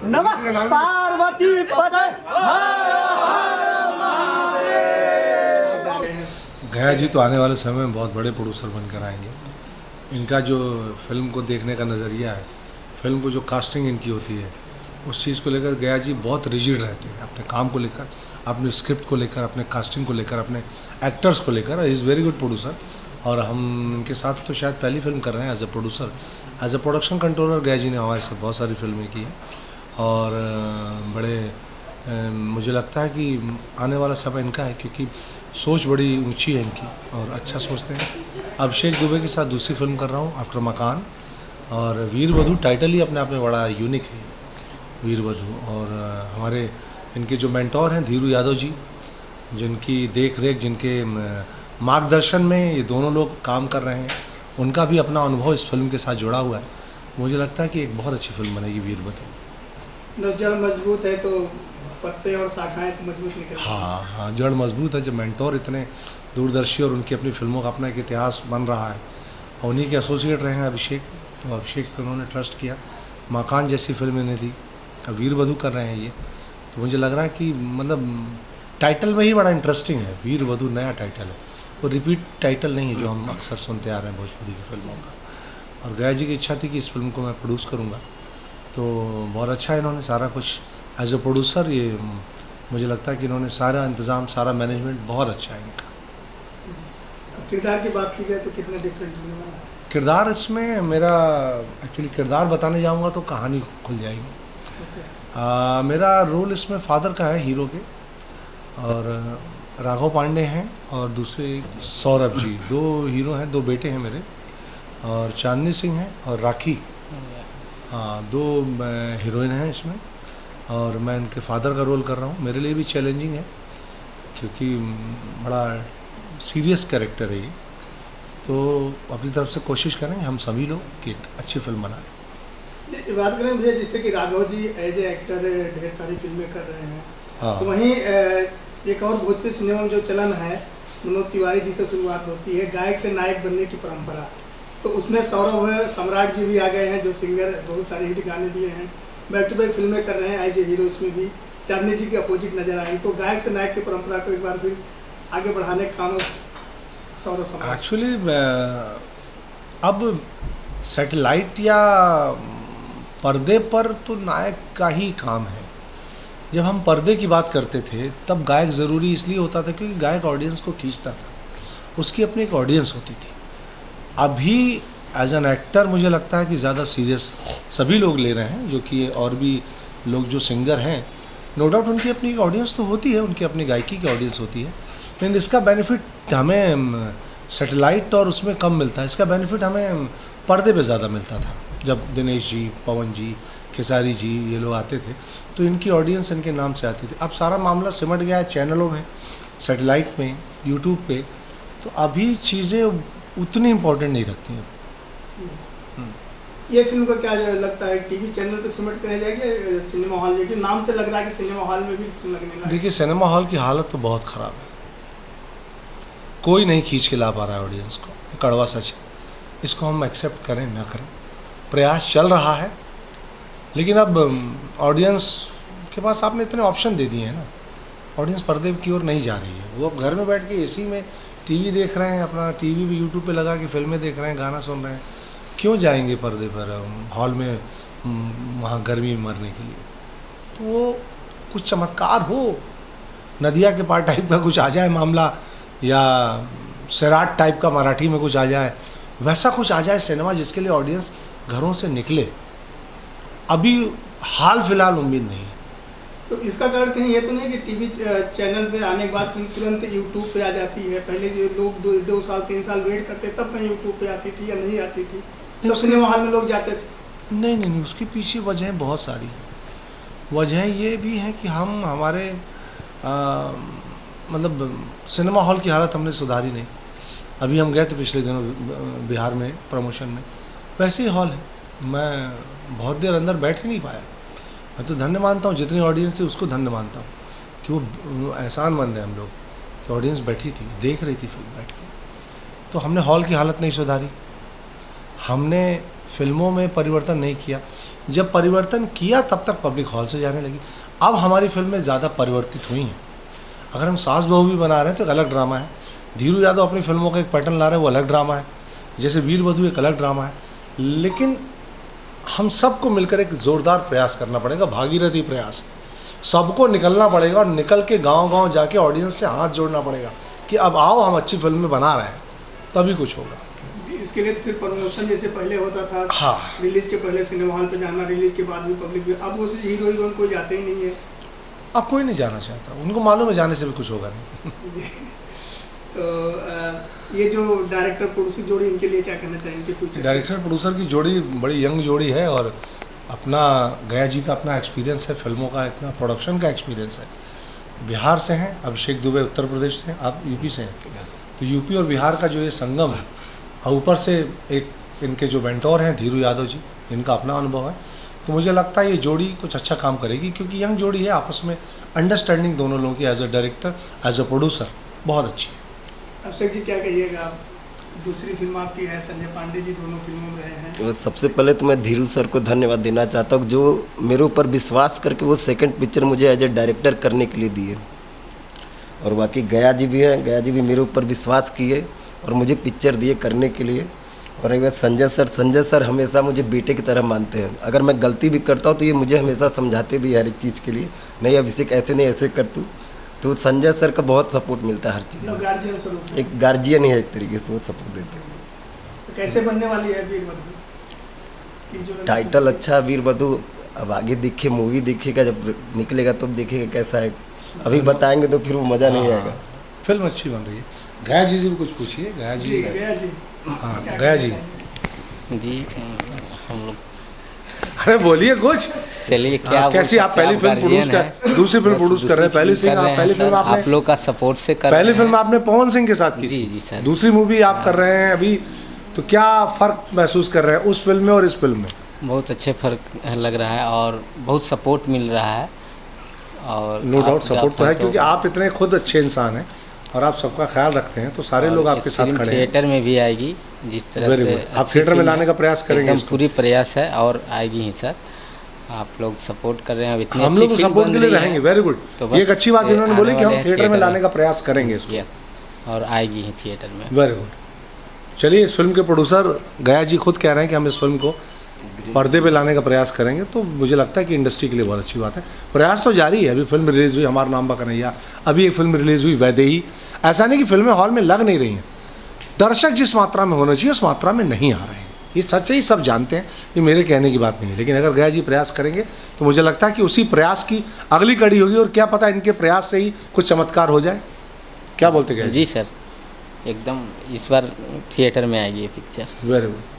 नमः पार्वती पते हर हर महादेव। गया जी तो आने वाले समय में बहुत बड़े प्रोड्यूसर बनकर आएंगे। इनका जो फिल्म को देखने का नज़रिया है, फिल्म को जो कास्टिंग इनकी होती है, उस चीज़ को लेकर गया जी बहुत रिजिड रहते हैं अपने काम को लेकर, अपने स्क्रिप्ट को लेकर, अपने कास्टिंग को लेकर, अपने एक्टर्स को लेकर। इज़ वेरी गुड प्रोड्यूसर और हम इनके साथ तो शायद पहली फिल्म कर रहे हैं as a producer. As a production controller Gaya ji ने हमारे साथ बहुत सारी फिल्में की हैं और मुझे लगता है कि आने वाला समय इनका है, क्योंकि सोच बड़ी ऊंची है इनकी और अच्छा सोचते हैं। अभिषेक दुबे के साथ दूसरी फिल्म कर रहा हूँ आफ्टर मकान, और वीरवधू टाइटल ही अपने आप में बड़ा यूनिक है, वीरवधू। और हमारे इनके जो मेंटोर हैं धीरू यादव जी, जिनकी देख रेख, जिनके मार्गदर्शन में ये दोनों लोग काम कर रहे हैं, उनका भी अपना अनुभव इस फिल्म के साथ जुड़ा हुआ है। मुझे लगता है कि एक बहुत अच्छी फिल्म बनेगी वीरवधू। जड़ मजबूत है तो पत्ते और शाखाएं तो मजबूत निकल। हाँ, जड़ मजबूत है। जब मेंटोर इतने दूरदर्शी और उनकी अपनी फिल्मों का अपना एक इतिहास बन रहा है और उन्हीं के एसोसिएट रहे हैं अभिषेक, तो अभिषेक पे उन्होंने ट्रस्ट किया। मकान जैसी फिल्म इन्हें दी, अब वीरवधू कर रहे हैं ये, तो मुझे लग रहा है कि मतलब टाइटल में ही बड़ा इंटरेस्टिंग है। वीरवधू नया टाइटल है, वो रिपीट टाइटल नहीं है जो हम अक्सर सुनते आ रहे हैं भोजपुरी की फिल्मों का। और गया जी की इच्छा थी कि इस फिल्म को मैं प्रोड्यूस करूँगा, तो बहुत अच्छा है। इन्होंने सारा कुछ एज ए प्रोड्यूसर, ये मुझे लगता है कि इन्होंने सारा इंतज़ाम, सारा मैनेजमेंट बहुत अच्छा है इनका। किरदार की बात की जाए तो कितना डिफरेंट होने वाला है किरदार इसमें मेरा, एक्चुअली किरदार बताने जाऊंगा तो कहानी खुल जाएगी। मेरा रोल इसमें फादर का है हीरो के, और राघव पांडे हैं और दूसरे सौरभ जी, दो हीरो हैं, दो बेटे हैं मेरे, और चांदनी सिंह हैं और राखी, हाँ, दो हीरोइन हैं इसमें। और मैं इनके फादर का रोल कर रहा हूँ। मेरे लिए भी चैलेंजिंग है क्योंकि बड़ा सीरियस कैरेक्टर है ये, तो अपनी तरफ से कोशिश करेंगे हम सभी लोग कि एक अच्छी फिल्म बनाएं। बात करें भैया, जैसे कि Raghav ji as a actor ढेर सारी फिल्में कर रहे हैं, हाँ, तो वहीं एक और भोजपुरी सिनेमा में जो चलन है, मनोज तिवारी जी से शुरुआत होती है गायक से नायक बनने की परंपरा, तो उसमें सौरभ सम्राट जी भी आ गए हैं जो सिंगर, बहुत सारे हिट गाने दिए हैं, बैक टू बैक फिल्में कर रहे हैं एज ए हीरो। इसमें भी चांदनी जी के अपोजिट नजर आई, तो गायक से नायक की परंपरा को एक बार फिर आगे बढ़ाने का काम सौरभ सम्राट। एक्चुअली अब सैटेलाइट या पर्दे पर तो नायक का ही काम है। जब हम पर्दे की बात करते थे तब गायक ज़रूरी इसलिए होता था क्योंकि गायक ऑडियंस को खींचता था, उसकी अपनी एक ऑडियंस होती थी। अभी एज एन एक्टर मुझे लगता है कि ज़्यादा सीरियस सभी लोग ले रहे हैं, जो कि और भी लोग जो सिंगर हैं, नो डाउट उनकी अपनी एक ऑडियंस तो होती है, उनकी अपनी गायकी की ऑडियंस होती है, लेकिन इसका बेनिफिट हमें सैटेलाइट और उसमें कम मिलता है। इसका बेनिफिट हमें पर्दे पे ज़्यादा मिलता था। जब दिनेश जी, पवन जी, खेसारी जी ये लोग आते थे तो इनकी ऑडियंस इनके नाम से आती थी। अब सारा मामला सिमट गया है चैनलों में, सैटेलाइट में, यूट्यूब पे, तो अभी चीज़ें उतनी इम्पोर्टेंट नहीं रखती हैं। ये फिल्म को क्या लगता है, टीवी चैनल पे सिमट कर रह जाएगी सिनेमा हॉल, लेकिन नाम से लग रहा है कि सिनेमा हॉल में भी लगने लगा। देखिए, सिनेमा हॉल की हालत तो बहुत ख़राब है, कोई नहीं खींच के ला पा रहा है ऑडियंस को, कड़वा सच है। इसको हम एक्सेप्ट करें ना करें, प्रयास चल रहा है, लेकिन अब ऑडियंस के पास आपने इतने ऑप्शन दे दिए हैं ना, ऑडियंस पर्दे की ओर नहीं जा रही है। वो अब घर में बैठ के एसी में टीवी देख रहे हैं, अपना टीवी भी यूट्यूब पे लगा के फिल्में देख रहे हैं, गाना सुन रहे हैं, क्यों जाएंगे पर्दे पर हॉल में वहाँ गर्मी में मरने के लिए। तो वो कुछ चमत्कार हो, नदिया के पार टाइप का कुछ आ जाए मामला, या सैराट टाइप का मराठी में कुछ आ जाए, वैसा कुछ आ जाए सिनेमा जिसके लिए ऑडियंस घरों से निकले। अभी हाल फिलहाल उम्मीद नहीं है। तो इसका कारण कहीं ये तो नहीं कि टीवी चैनल पे आने के बाद फिल्म तुरंत यूट्यूब पे आ जाती है? पहले जो लोग 2 साल 3 साल वेट करते तब कहीं यूट्यूब पे आती थी या नहीं आती थी, तब सिनेमा हॉल में लोग जाते थे? नहीं, उसके पीछे वजहें बहुत सारी हैं। वजहें ये भी हैं कि हम हमारे मतलब सिनेमा हॉल की हालत हमने सुधारी नहीं। अभी हम गए थे पिछले दिनों बिहार में प्रमोशन में, वैसे ही हॉल है, मैं बहुत देर अंदर बैठ ही नहीं पाया। मैं तो धन्य मानता हूँ, जितनी ऑडियंस थी उसको धन्य मानता हूँ कि वो एहसान मान रहे हम लोग कि ऑडियंस बैठी थी, देख रही थी फिल्म बैठ के। तो हमने हॉल की हालत नहीं सुधारी, हमने फिल्मों में परिवर्तन नहीं किया। जब परिवर्तन किया तब तक पब्लिक हॉल से जाने लगी। अब हमारी फिल्में ज़्यादा परिवर्तित हुई हैं। अगर हम सास बहू भी बना रहे हैं तो एक अलग ड्रामा है। धीरू यादव अपनी फिल्मों का एक पैटर्न ला रहे हैं, वो अलग ड्रामा है। जैसे वीर वधू एक अलग ड्रामा है। लेकिन हम सबको मिलकर एक ज़ोरदार प्रयास करना पड़ेगा, भागीरथी प्रयास। सबको निकलना पड़ेगा और निकल के गांव-गांव जाके ऑडियंस से हाथ जोड़ना पड़ेगा कि अब आओ, हम अच्छी फिल्में बना रहे हैं, तभी कुछ होगा। इसके लिए तो फिर प्रमोशन जैसे पहले होता था, हाँ, रिलीज के पहले सिनेमा हॉल पे जाना, रिलीज के बाद भी पब्लिक भी, अब उस हीरो हीरोइन कोई जाते ही नहीं है। अब कोई नहीं जाना चाहता, उनको मालूम है जाने से भी कुछ होगा नहीं। तो ये जो डायरेक्टर प्रोड्यूसर जोड़ी, इनके लिए क्या कहना चाहेंगे फ्यूचर? डायरेक्टर प्रोड्यूसर की जोड़ी बड़ी यंग जोड़ी है और अपना गया जी का अपना एक्सपीरियंस है, फिल्मों का इतना प्रोडक्शन का एक्सपीरियंस है। बिहार से हैं, अभिषेक दुबे उत्तर प्रदेश से हैं, आप यूपी से हैं। तो यूपी और बिहार का जो ये संगम है, और ऊपर से एक इनके जो मेंटोर हैं धीरू यादव जी, इनका अपना अनुभव है। तो मुझे लगता है ये जोड़ी कुछ अच्छा काम करेगी, क्योंकि यंग जोड़ी है, आपस में अंडरस्टैंडिंग दोनों लोगों की as a director, as a producer बहुत अच्छी है। अभिषेक जी क्या कहिएगा आप? दूसरी फिल्म आपकी है, संजय पांडे जी दोनों फिल्मों में रहे हैं। तो सबसे पहले तो मैं धीरू सर को धन्यवाद देना चाहता हूँ, जो मेरे ऊपर विश्वास करके वो सेकंड पिक्चर मुझे एज ए डायरेक्टर करने के लिए दिए। और बाकी गया जी भी हैं, गया जी भी मेरे ऊपर विश्वास किए और मुझे पिक्चर दिए करने के लिए। और एक बार संजय सर हमेशा मुझे बेटे की तरह मानते हैं। अगर मैं गलती भी करता हूँ तो ये मुझे हमेशा समझाते भी हर एक चीज़ के लिए, नहीं अभिषेक ऐसे नहीं, ऐसे कर तू। तो संजय सर का बहुत सपोर्ट मिलता है हर चीज़ में, गार्जियन स्वरूप एक गार्जियन ही है एक तरीके से, वो सपोर्ट देते हैं। तो कैसे बनने वाली है वीर वधू? टाइटल अच्छा वीर वधू, अब आगे देखिए, मूवी देखिएगा, जब निकलेगा तब देखिएगा कैसा है। अभी बताएंगे तो फिर वो मज़ा नहीं आएगा। फिल्म अच्छी बन रही है। गया जी से भी कुछ पूछिए। गया जी, गया जी, हाँ क्या गया कहना जी चाहेंगे? जी हम लोग अरे बोलिए कुछ। चलिए क्या हाँ, कैसी आप पहली फिल्म प्रोड्यूस कर, दूसरी फिल्म प्रोड्यूस कर रहे हैं, पहली फिल्म आपने, आप लोग का सपोर्ट से कर पहली रहे फिल्म हैं। आपने पवन सिंह के साथ की, जी सर। दूसरी मूवी आप कर रहे हैं अभी, तो क्या फ़र्क महसूस कर रहे हैं उस फिल्म में और इस फिल्म में? बहुत अच्छे फर्क लग रहा है और बहुत सपोर्ट मिल रहा है। और नो डाउट सपोर्ट तो है, क्योंकि तो आप इतने खुद अच्छे इंसान हैं और आप सबका ख्याल रखते हैं, तो सारे लोग आपके साथ खड़े हैं। थिएटर में भी आएगी जिस तरह वेरी से गुड। आप अच्छी थिएटर में फिल्म लाने का प्रयास करेंगे एकदम इसको? पूरी प्रयास है और आएगी ही सर। आप लोग सपोर्ट कर रहे हैं, अब इतनी हम अच्छी लोग फिल्म सपोर्ट बन के लिए रही है। रहेंगे। Very good. तो ये एक बस अच्छी बात ये इन्होंने बोली कि आने हम वाले थिएटर में थिएटर लाने का प्रयास करेंगे इसको। यस, और आएगी ही थिएटर में। Very good. चलिए, इस फिल्म के प्रोड्यूसर गया जी खुद कह रहे हैं कि हम इस फिल्म को पर्दे पे लाने का प्रयास करेंगे, तो मुझे लगता है कि इंडस्ट्री के लिए बहुत अच्छी बात है। प्रयास तो जारी है। अभी फिल्म रिलीज़ हुई हमारा नाम बा कन्हैया, अभी एक फिल्म रिलीज़ हुई वैदेही। ऐसा नहीं कि फिल्में हॉल में लग नहीं रही हैं, दर्शक जिस मात्रा में होना चाहिए उस मात्रा में नहीं आ रहे हैं। ये सच है, सब जानते हैं, ये मेरे कहने की बात नहीं है। लेकिन अगर गया जी प्रयास करेंगे तो मुझे लगता है कि उसी प्रयास की अगली कड़ी होगी, और क्या पता इनके प्रयास से ही कुछ चमत्कार हो जाए। क्या बोलते गया जी सर, एकदम इस बार थिएटर में आएगी ये पिक्चर। Very good.